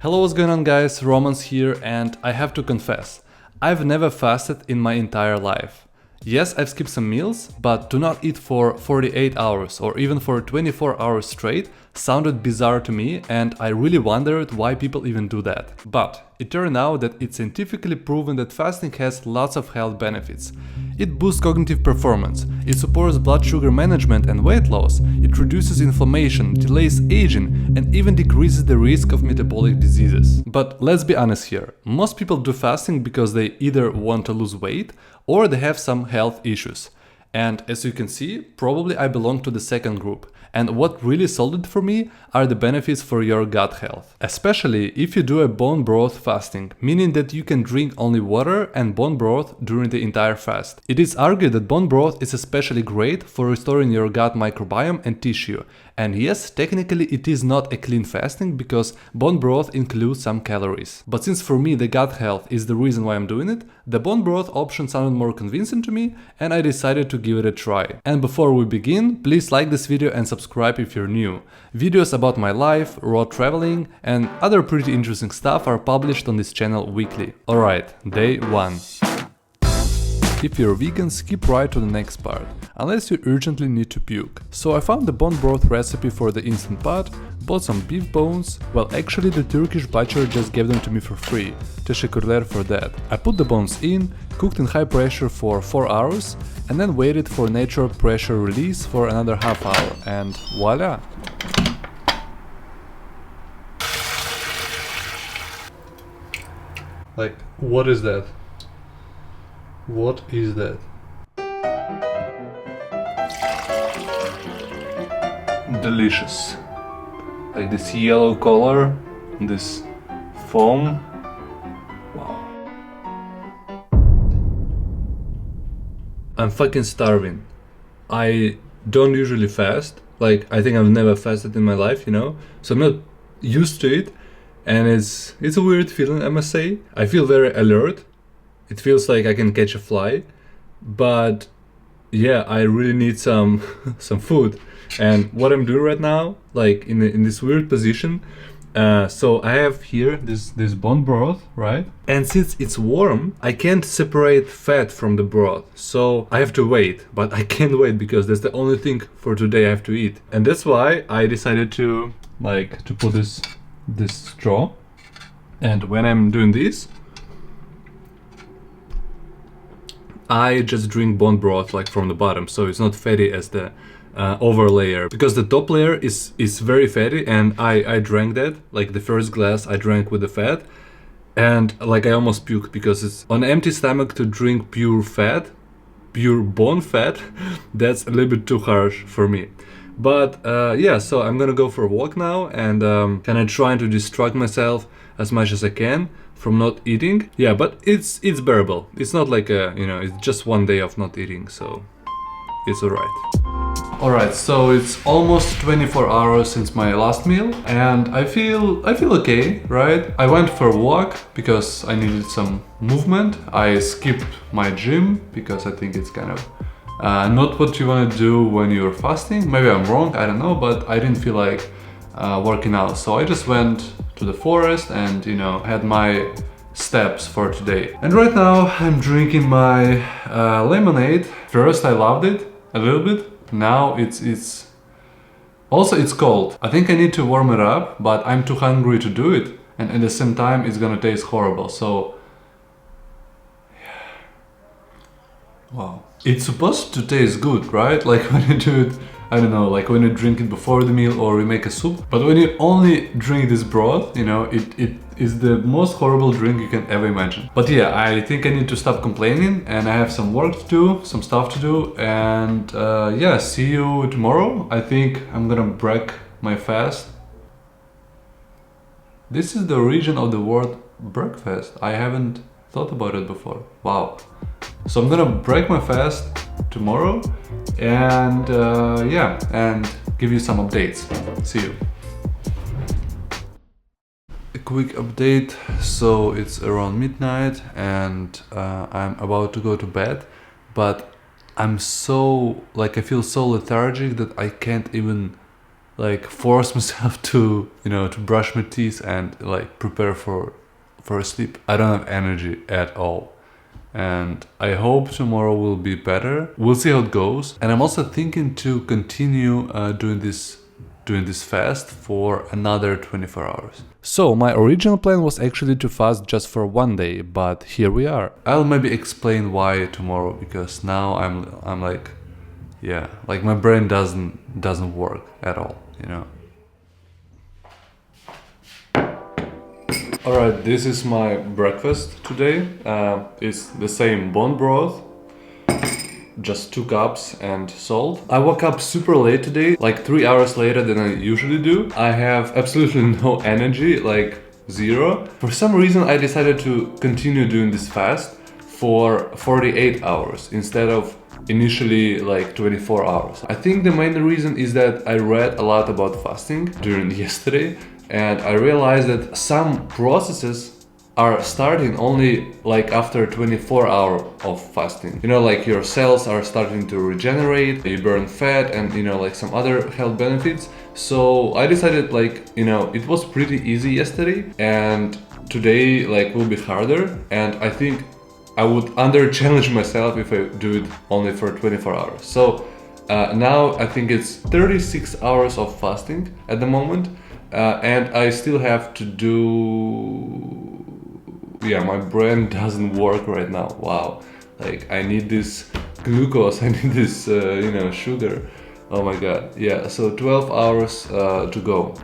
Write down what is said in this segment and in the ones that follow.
Hello, what's going on guys, Romans here, and I have to confess, I've never fasted in my entire life. Yes, I've skipped some meals, but to not eat for 48 hours or even for 24 hours straight sounded bizarre to me, and I really wondered why people even do that. But it turned out that it's scientifically proven that fasting has lots of health benefits. It boosts cognitive performance, it supports blood sugar management and weight loss, it reduces inflammation, delays aging, and even decreases the risk of metabolic diseases. But let's be honest here, most people do fasting because they either want to lose weight or they have some health issues. And as you can see, probably I belong to the second group. And what really sold it for me are the benefits for your gut health. Especially if you do a bone broth fasting, meaning that you can drink only water and bone broth during the entire fast. It is argued that bone broth is especially great for restoring your gut microbiome and tissue. And yes, technically it is not a clean fasting because bone broth includes some calories. But since for me the gut health is the reason why I'm doing it, the bone broth option sounded more convincing to me and I decided to give it a try. And before we begin, please like this video and subscribe if you're new. Videos about my life, road traveling and other pretty interesting stuff are published on this channel weekly. Alright, day 1. If you're vegan, skip right to the next part, unless you urgently need to puke. So I found the bone broth recipe for the Instant Pot, bought some beef bones, well actually the Turkish butcher just gave them to me for free, teşekkürler for that. I put the bones in, cooked in high pressure for 4 hours, and then waited for natural pressure release for another half hour, and voila! Like, what is that? What is that? Delicious. Like this yellow color, this foam. Wow. I'm fucking starving. I don't usually fast. Like, I think I've never fasted in my life, you know? So I'm not used to it. And it's a weird feeling, I must say. I feel very alert. It feels like I can catch a fly, but yeah, I really need some some food. And what I'm doing right now, like in this weird position, so I have here this bone broth, right? And since it's warm, I can't separate fat from the broth, so I have to wait. But I can't wait because that's the only thing for today I have to eat, and that's why I decided to put this straw. And when I'm doing this, I just drink bone broth like from the bottom, so it's not fatty as the over layer, because the top layer is very fatty, and I drank that, like the first glass I drank with the fat, and like I almost puked because it's on an empty stomach to drink pure fat, pure bone fat. That's a little bit too harsh for me. But yeah, so I'm gonna go for a walk now and kind of trying to distract myself as much as I can from not eating. Yeah, but it's bearable. It's not like a, you know, it's just one day of not eating, so it's alright. Alright, so it's almost 24 hours since my last meal, and I feel okay, right? I went for a walk because I needed some movement. I skipped my gym because I think it's kind of not what you want to do when you're fasting. Maybe I'm wrong, I don't know, but I didn't feel like working out, so I just went to the forest and, you know, had my steps for today. And right now I'm drinking my lemonade. First I loved it a little bit. Now it's also it's cold. I think I need to warm it up, but I'm too hungry to do it, and at the same time it's gonna taste horrible. So wow, it's supposed to taste good, right? Like when you do it, I don't know, like when you drink it before the meal or you make a soup. But when you only drink this broth, you know, it is the most horrible drink you can ever imagine. But yeah, I think I need to stop complaining, and I have some work to do, some stuff to do, and yeah, see you tomorrow. I think I'm gonna break my fast. This is the origin of the word breakfast. I haven't thought about it before. Wow. So I'm gonna break my fast tomorrow, and yeah, and give you some updates. See you. A quick update. So it's around midnight and I'm about to go to bed, but I'm so, like, I feel so lethargic that I can't even like force myself to, to brush my teeth and like prepare for sleep. I don't have energy at all. And I hope tomorrow will be better. We'll see how it goes. And I'm also thinking to continue doing this fast for another 24 hours. So my original plan was actually to fast just for one day, but here we are. I'll maybe explain why tomorrow, because now I'm like, yeah, like my brain doesn't work at all, Alright, this is my breakfast today. It's the same bone broth, just 2 cups and salt. I woke up super late today, like 3 hours later than I usually do. I have absolutely no energy, like 0. For some reason I decided to continue doing this fast for 48 hours instead of initially like 24 hours. I think the main reason is that I read a lot about fasting during yesterday, and I realized that some processes are starting only like after 24 hours of fasting. Like your cells are starting to regenerate, you burn fat, and like some other health benefits. So I decided like, it was pretty easy yesterday, and today like will be harder, and I think I would under-challenge myself if I do it only for 24 hours. So now I think it's 36 hours of fasting at the moment, and I still have to do... Yeah, my brain doesn't work right now. Wow, like I need this glucose, I need this, sugar. Oh my god. Yeah, so 12 hours to go.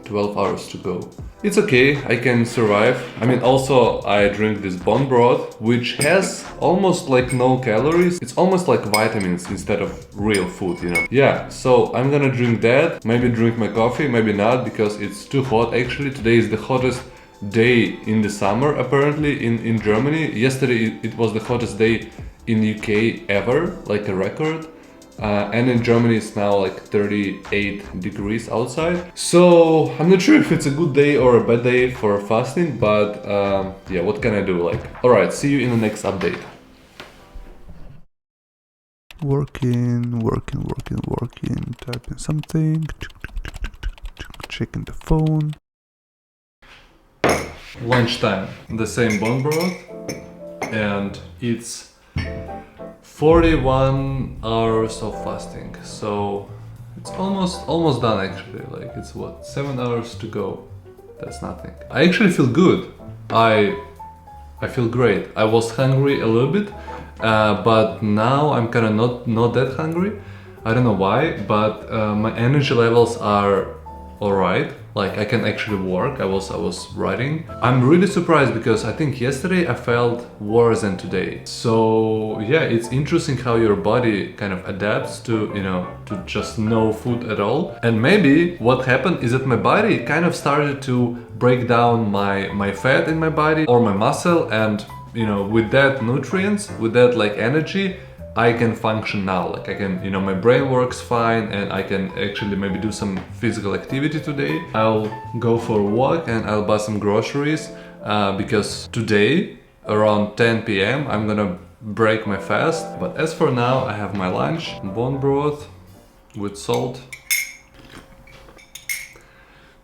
12 hours to go. It's okay, I can survive. I mean, also I drink this bone broth, which has almost like no calories. It's almost like vitamins instead of real food, Yeah, so I'm gonna drink that, maybe drink my coffee, maybe not, because it's too hot actually. Today is the hottest day in the summer apparently in Germany. Yesterday it was the hottest day in UK ever, like a record. And in Germany it's now like 38 degrees outside. So I'm not sure if it's a good day or a bad day for fasting, but yeah, what can I do? Like, alright, see you in the next update. Working, typing something, checking the phone. Lunchtime, the same bone broth, and it's 41 hours of fasting, so it's almost done actually. Like it's what, 7 hours to go. That's nothing. I actually feel good. I feel great. I was hungry a little bit, but now I'm kind of not that hungry. I don't know why, but my energy levels are alright. Like I can actually work. I was writing. I'm really surprised because I think yesterday I felt worse than today. So yeah, it's interesting how your body kind of adapts to, to just no food at all. And maybe what happened is that my body kind of started to break down my fat in my body or my muscle, and with that nutrients, with that like energy, I can function now. Like I can, my brain works fine, and I can actually maybe do some physical activity today. I'll go for a walk and I'll buy some groceries because today around 10 p.m. I'm gonna break my fast. But as for now, I have my lunch, bone broth with salt.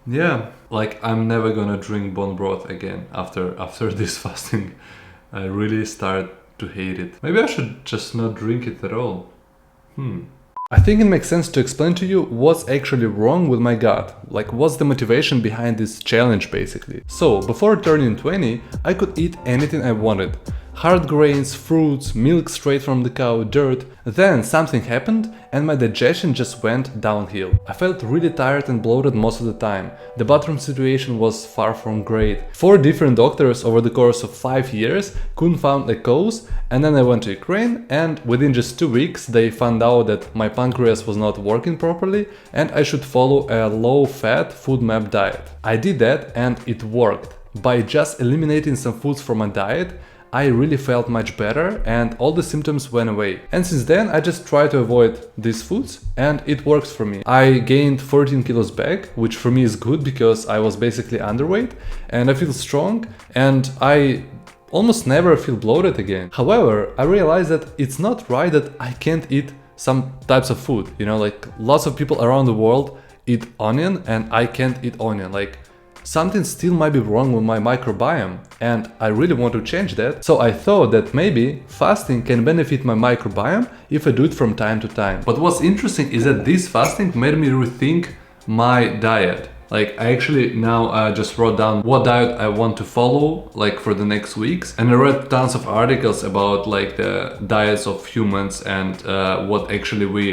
Yeah, like I'm never gonna drink bone broth again after this fasting. I really start to hate it. Maybe I should just not drink it at all. I think it makes sense to explain to you what's actually wrong with my gut. Like what's the motivation behind this challenge basically. So before turning 20, I could eat anything I wanted. Hard grains, fruits, milk straight from the cow, dirt. Then something happened and my digestion just went downhill. I felt really tired and bloated most of the time. The bathroom situation was far from great. 4 different doctors over the course of 5 years couldn't find a cause, and then I went to Ukraine, and within just 2 weeks they found out that my pancreas was not working properly and I should follow a low-fat food map diet. I did that and it worked. By just eliminating some foods from my diet, I really felt much better and all the symptoms went away. And since then I just try to avoid these foods and it works for me. I gained 14 kilos back, which for me is good because I was basically underweight, and I feel strong and I almost never feel bloated again. However, I realized that it's not right that I can't eat some types of food, you know, like lots of people around the world eat onion and I can't eat onion. Like something still might be wrong with my microbiome and I really want to change that. So I thought that maybe fasting can benefit my microbiome if I do it from time to time. But what's interesting is that this fasting made me rethink my diet. Like I actually now just wrote down what diet I want to follow like for the next weeks, and I read tons of articles about like the diets of humans and what actually we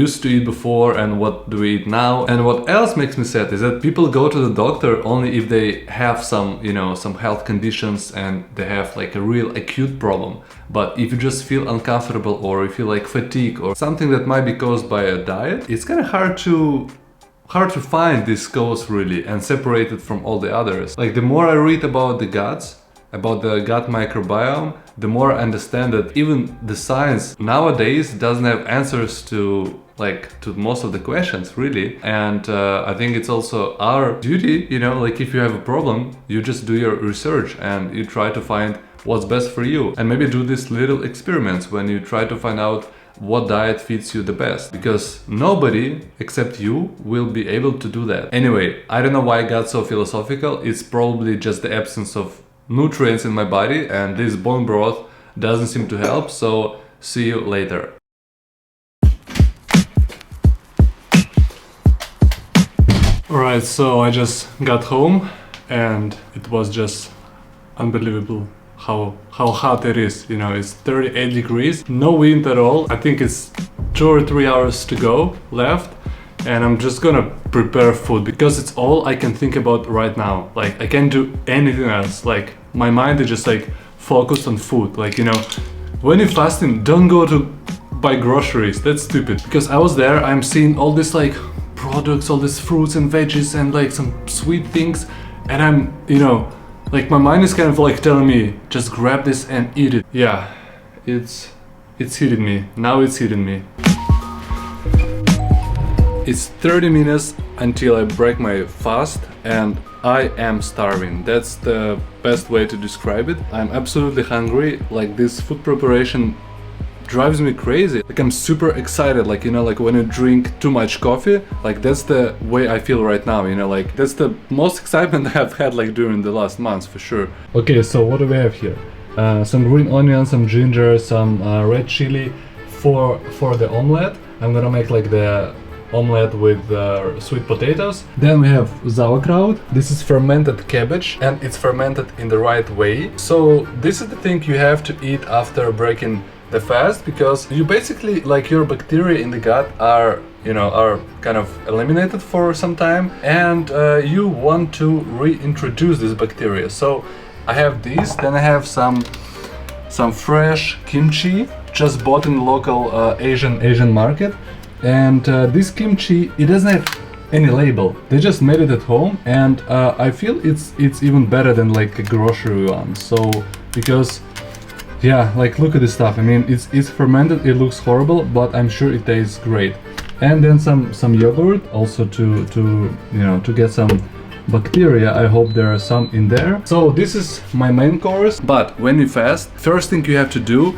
used to eat before and what do we eat now. And what else makes me sad is that people go to the doctor only if they have some, you know, some health conditions and they have like a real acute problem. But if you just feel uncomfortable or you feel like fatigue or something that might be caused by a diet, it's kind of hard to find this cause really and separate it from all the others. Like the more I read about the gut microbiome, the more I understand that even the science nowadays doesn't have answers to most of the questions really. And I think it's also our duty, you know, like if you have a problem, you just do your research and you try to find what's best for you, and maybe do these little experiments when you try to find out what diet fits you the best, because nobody except you will be able to do that. Anyway, I don't know why I got so philosophical. It's probably just the absence of nutrients in my body, and this bone broth doesn't seem to help. So see you later. Alright, so I just got home and it was just unbelievable how hot it is. You know, it's 38 degrees, no wind at all. I think it's 2 or 3 hours to go left, and I'm just gonna prepare food because it's all I can think about right now. Like I can't do anything else. Like my mind is just like focused on food. Like, you know, when you're fasting, don't go to buy groceries. That's stupid. Because I was there, I'm seeing all this like products, all these fruits and veggies and like some sweet things, and I'm, you know, like my mind is kind of like telling me, just grab this and eat it. Yeah, it's hitting me. Now it's hitting me. It's 30 minutes until I break my fast and I am starving. That's the best way to describe it. I'm absolutely hungry. Like this food preparation drives me crazy. Like I'm super excited, like, you know, like when you drink too much coffee, like that's the way I feel right now, you know, like that's the most excitement I've had like during the last months for sure. Okay, so what do we have here? Some green onion, some ginger, some red chili for the omelette. I'm gonna make like the omelette with sweet potatoes. Then we have sauerkraut. This is fermented cabbage and it's fermented in the right way. So this is the thing you have to eat after breaking the fast, because you basically, like, your bacteria in the gut are, you know, are kind of eliminated for some time, and you want to reintroduce this bacteria. So I have these, then I have some fresh kimchi just bought in the local Asian market, and this kimchi, it doesn't have any label. They just made it at home, and I feel it's even better than like a grocery one. So because yeah, like look at this stuff. I mean, it's fermented, it looks horrible, but I'm sure it tastes great. And then some yogurt also to you know, to get some bacteria. I hope there are some in there. So this is my main course. But when you fast, first thing you have to do,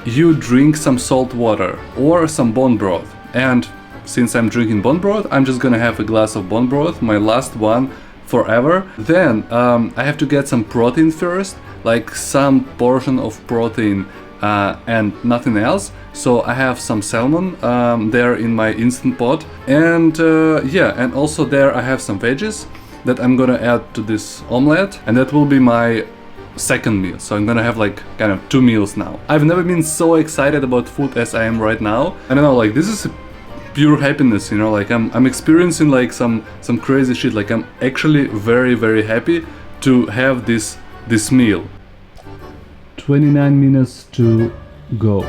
you drink some salt water or some bone broth. And since I'm drinking bone broth, I'm just gonna have a glass of bone broth, my last one forever. Then I have to get some protein first, like some portion of protein and nothing else. So I have some salmon there in my Instant Pot, and yeah, and also there I have some veggies that I'm gonna add to this omelette, and that will be my second meal. So I'm gonna have like kind of 2 meals now. I've never been so excited about food as I am right now. I don't know, like this is pure happiness, you know, like I'm experiencing like some crazy shit. Like I'm actually very happy to have this meal. 29 minutes to go.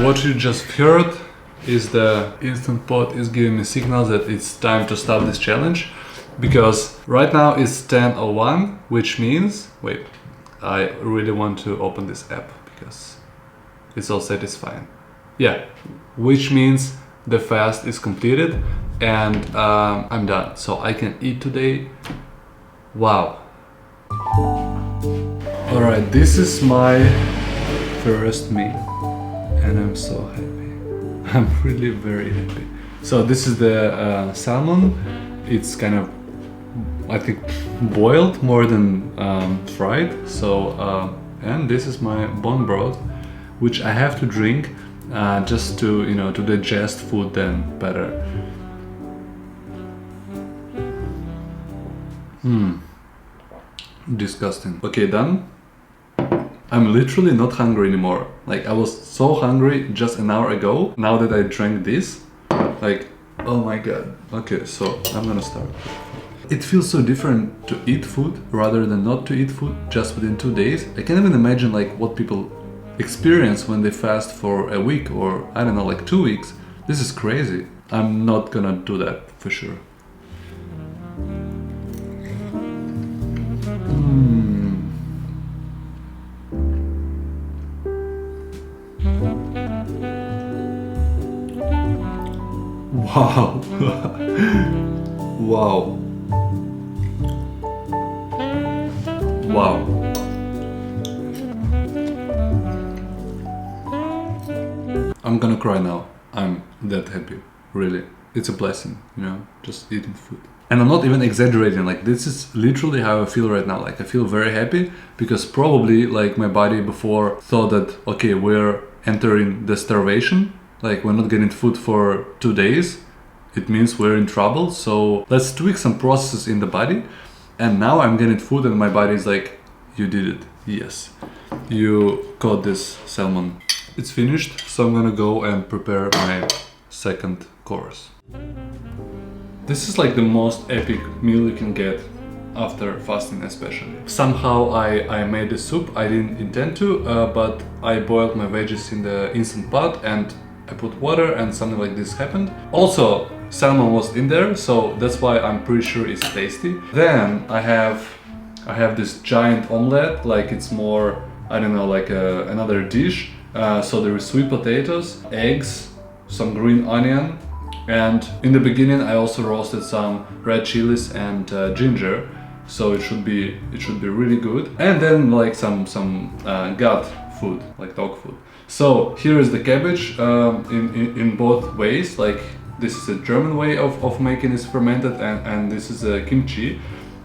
What you just heard is the Instant Pot is giving me signals that it's time to start this challenge, because right now it's 10:01, which means, wait, I really want to open this app because it's all satisfying. Yeah, which means the fast is completed and I'm done, so I can eat today. Wow. Alright, this is my first meal. and I'm so happy. I'm really very happy. So this is the salmon. It's kind of, I think, boiled more than fried. So and this is my bone broth, which I have to drink just to, you know, to digest food then better. Disgusting. Okay, done. I'm literally not hungry anymore. Like, I was so hungry just an hour ago. Now that I drank this, like, oh my god. Okay, so I'm gonna start. It feels so different to eat food rather than not to eat food just within 2 days. I can't even imagine like what people experience when they fast for a week or, I don't know, like 2 weeks. This is crazy. I'm not gonna do that for sure. Wow. Wow. Wow. I'm gonna cry now. I'm that happy. Really. It's a blessing, you know, just eating food. And I'm not even exaggerating, like this is literally how I feel right now. Like I feel very happy because probably like my body before thought that, okay, we're entering the starvation. Like we're not getting food for 2 days. It means we're in trouble. So let's tweak some processes in the body. And now I'm getting food and my body is like, you did it. Yes. You caught this salmon. It's finished. So I'm gonna go and prepare my second course. This is like the most epic meal you can get after fasting especially. Somehow I made the soup. I didn't intend to, but I boiled my veggies in the instant pot and I put water and something like this happened. Also, salmon was in there, so that's why I'm pretty sure it's tasty. Then I have this giant omelette, like it's more, I don't know, like another dish. So there is sweet potatoes, eggs, some green onion, and in the beginning I also roasted some red chilies and ginger. So it should be really good. And then like some gut food, like dog food. So here is the cabbage in both ways. Like this is a German way of making this fermented, and this is a kimchi.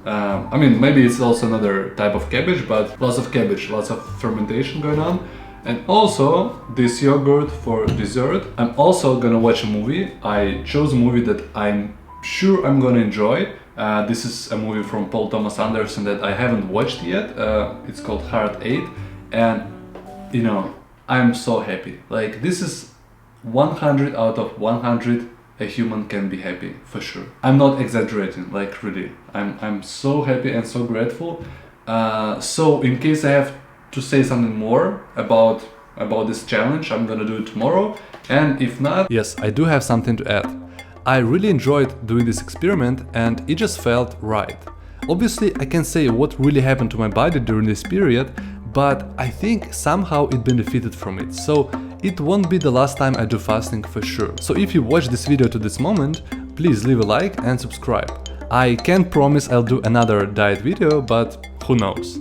I mean, maybe it's also another type of cabbage, but lots of cabbage, lots of fermentation going on. And also this yogurt for dessert. I'm also gonna watch a movie. I chose a movie that I'm sure I'm gonna enjoy. This is a movie from Paul Thomas Anderson that I haven't watched yet. It's called Heart 8, and you know, I'm so happy. Like this is 100 out of 100 a human can be happy, for sure. I'm not exaggerating, like really. I'm so happy and so grateful. So in case I have to say something more about this challenge, I'm gonna do it tomorrow. And if not... Yes, I do have something to add. I really enjoyed doing this experiment and it just felt right. Obviously, I can't say what really happened to my body during this period, but I think somehow it benefited from it. So it won't be the last time I do fasting for sure. So if you watched this video to this moment, please leave a like and subscribe. I can't promise I'll do another diet video, but who knows.